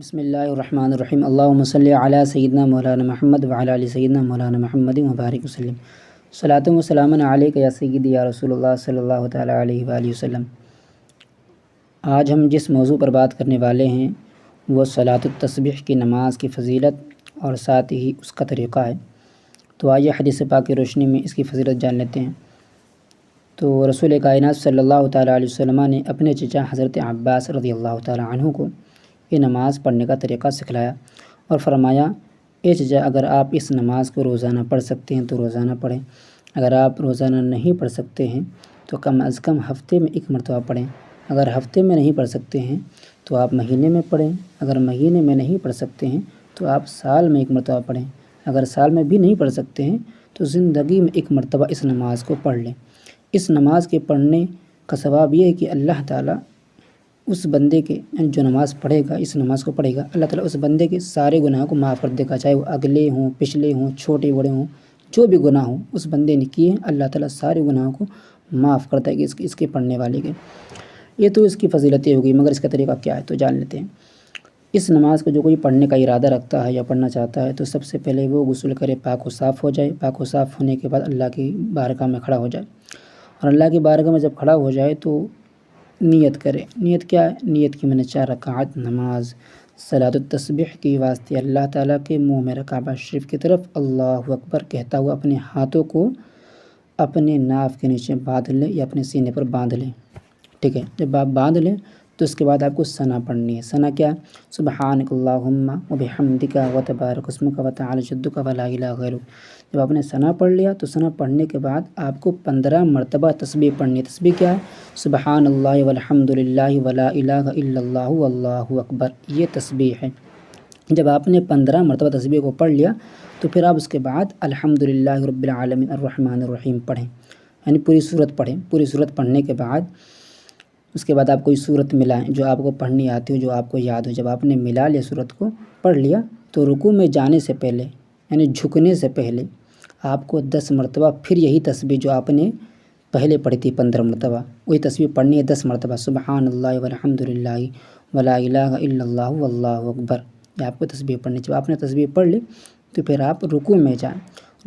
بسم اللہ الرحمن الرحیم اللہم صلی علی سیدنا مولانا محمد وعلی آل سیدنا مولانا محمد وبارک وسلم صلاۃ و سلام علیک یا سیدی یا رسول اللہ صلی اللہ تعالیٰ علیہ وآلہ وسلم۔ آج ہم جس موضوع پر بات کرنے والے ہیں وہ صلاۃ التسبیح کی نماز کی فضیلت اور ساتھ ہی اس کا طریقہ ہے۔ تو آئیے حدیث پاک کی روشنی میں اس کی فضیلت جان لیتے ہیں۔ تو رسول کائنات صلی اللہ تعالیٰ علیہ وسلم نے اپنے چچا حضرت عباس رضی اللہ تعالیٰ عنہ کو یہ نماز پڑھنے کا طریقہ سکھلایا اور فرمایا، اے چچا، اگر آپ اس نماز کو روزانہ پڑھ سکتے ہیں تو روزانہ پڑھیں، اگر آپ روزانہ نہیں پڑھ سکتے ہیں تو کم از کم ہفتے میں ایک مرتبہ پڑھیں، اگر ہفتے میں نہیں پڑھ سکتے ہیں تو آپ مہینے میں پڑھیں، اگر مہینے میں نہیں پڑھ سکتے ہیں تو آپ سال میں ایک مرتبہ پڑھیں، اگر سال میں بھی نہیں پڑھ سکتے ہیں تو زندگی میں ایک مرتبہ اس نماز کو پڑھ لیں۔ اس نماز کے پڑھنے کا ثواب یہ ہے کہ اللہ تعالیٰ اس بندے کے جو نماز پڑھے گا، اس نماز کو پڑھے گا، اللہ تعالیٰ اس بندے کے سارے گناہوں کو معاف کر دے گا، چاہے وہ اگلے ہوں، پچھلے ہوں، چھوٹے بڑے ہوں، جو بھی گناہ ہوں اس بندے نے کیے ہیں، اللہ تعالیٰ سارے گناہوں کو معاف کرتا ہے کہ اس کے پڑھنے والے کے۔ یہ تو اس کی فضیلتیں ہوگی، مگر اس کا طریقہ کیا ہے تو جان لیتے ہیں۔ اس نماز کو جو کوئی پڑھنے کا ارادہ رکھتا ہے یا پڑھنا چاہتا ہے تو سب سے پہلے وہ غسل کرے، پاک و صاف ہو جائے، پاک و صاف ہونے کے بعد اللہ کی بارگاہ میں کھڑا ہو جائے، اور اللہ کی بارگاہ میں جب کھڑا ہو جائے تو نیت کرے۔ نیت کیا ہے؟ نیت کی میں نے 4 رکعت نماز صلاۃ التسبیح کی واسطے اللہ تعالیٰ کے منہ میں کعبہ شریف کی طرف اللہ اکبر کہتا ہوا اپنے ہاتھوں کو اپنے ناف کے نیچے باندھ لیں یا اپنے سینے پر باندھ لیں، ٹھیک ہے۔ جب آپ باندھ لیں تو اس کے بعد آپ کو ثنا پڑھنی ہے۔ ثنا کیا؟ سبحانک اللہم وبحمدک وتبارک اسمک وتعالی جدک ولا الہ غیرک۔ جب آپ نے ثنا پڑھ لیا تو ثنا پڑھنے کے بعد آپ کو 15 مرتبہ تسبیح پڑھنی ہے۔ تسبیح کیا ہے؟ سبحان اللہ والحمد للہ ولا الہ الا اللہ واللہ اکبر، یہ تسبیح ہے۔ جب آپ نے 15 مرتبہ تسبیح کو پڑھ لیا تو پھر آپ اس کے بعد الحمد للہ رب العالمین الرحمن الرحیم پڑھیں، یعنی پوری سورت پڑھیں۔ پوری سورت پڑھنے کے بعد اس کے بعد آپ کوئی سورت ملائیں جو آپ کو پڑھنی آتی ہو، جو آپ کو یاد ہو۔ جب آپ نے ملا لیا سورت کو، پڑھ لیا، تو رکوع میں جانے سے پہلے یعنی جھکنے سے پہلے آپ کو 10 مرتبہ پھر یہی تسبیح جو آپ نے پہلے پڑھی تھی 15 مرتبہ، وہی تسبیح پڑھنی ہے 10 مرتبہ، سبحان اللہ والحمد للہ ولا الہ الا اللہ واللہ اکبر، یہ آپ کو تسبیح پڑھنی ہے۔ جب آپ نے تسبیح پڑھ لی تو پھر آپ رکوع میں جائیں۔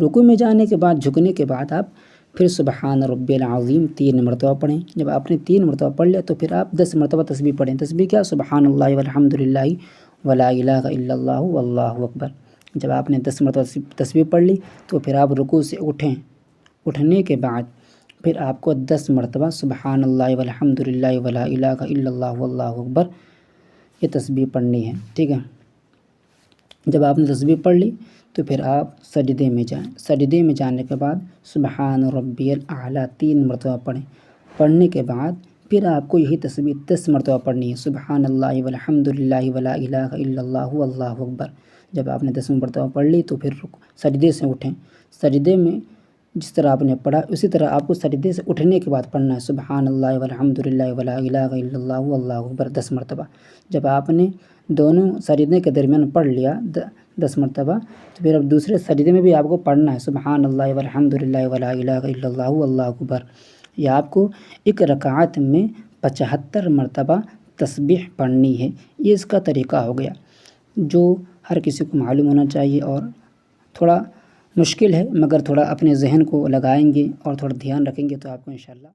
رکوع میں جانے کے بعد، جھکنے کے بعد آپ پھر سبحان ربی العظیم 3 مرتبہ پڑھیں۔ جب آپ نے 3 مرتبہ پڑھ لیا تو پھر آپ 10 مرتبہ تسبیح پڑھیں۔ تسبیح کیا؟ سبحان اللہ والحمد للہ ولا الہ الا اللہ واللہ اکبر۔ جب آپ نے 10 مرتبہ تسبیح پڑھ لی تو پھر آپ رکوع سے اٹھیں۔ اٹھنے کے بعد پھر آپ کو 10 مرتبہ سبحان اللہ والحمد للہ ولا الہ الا اللہ واللہ اکبر یہ تسبیح پڑھنی ہے، ٹھیک ہے۔ جب آپ نے تسبیح پڑھ لی تو پھر آپ سجدے میں جائیں۔ سجدے میں جانے کے بعد سبحان ربی الاعلیٰ 3 مرتبہ پڑھیں۔ پڑھنے کے بعد پھر آپ کو یہی تسبیح 10 مرتبہ پڑھنی ہے، سبحان اللہ والحمد للہ ولا الہ الا اللہ واللہ اکبر۔ جب آپ نے 10 مرتبہ پڑھ لی تو پھر سجدے سے اٹھیں۔ سجدے میں جس طرح آپ نے پڑھا اسی طرح آپ کو سجدے سے اٹھنے کے بعد پڑھنا ہے، سبحان اللہ والحمد للہ ولا الہ الا اللہ واللہ اکبر 10 مرتبہ۔ جب آپ نے دونوں سجدے کے درمیان پڑھ لیا 10 مرتبہ تو پھر اب دوسرے سجدے میں بھی آپ کو پڑھنا ہے، سبحان اللہ والحمد للہ ولا الہ الا اللہ واللہ اکبر۔ یہ آپ کو ایک رکعت میں 75 مرتبہ تسبیح پڑھنی ہے۔ یہ اس کا طریقہ ہو گیا جو ہر کسی کو معلوم ہونا چاہیے، اور تھوڑا مشکل ہے مگر تھوڑا اپنے ذہن کو لگائیں گے اور تھوڑا دھیان رکھیں گے تو آپ کو انشاءاللہ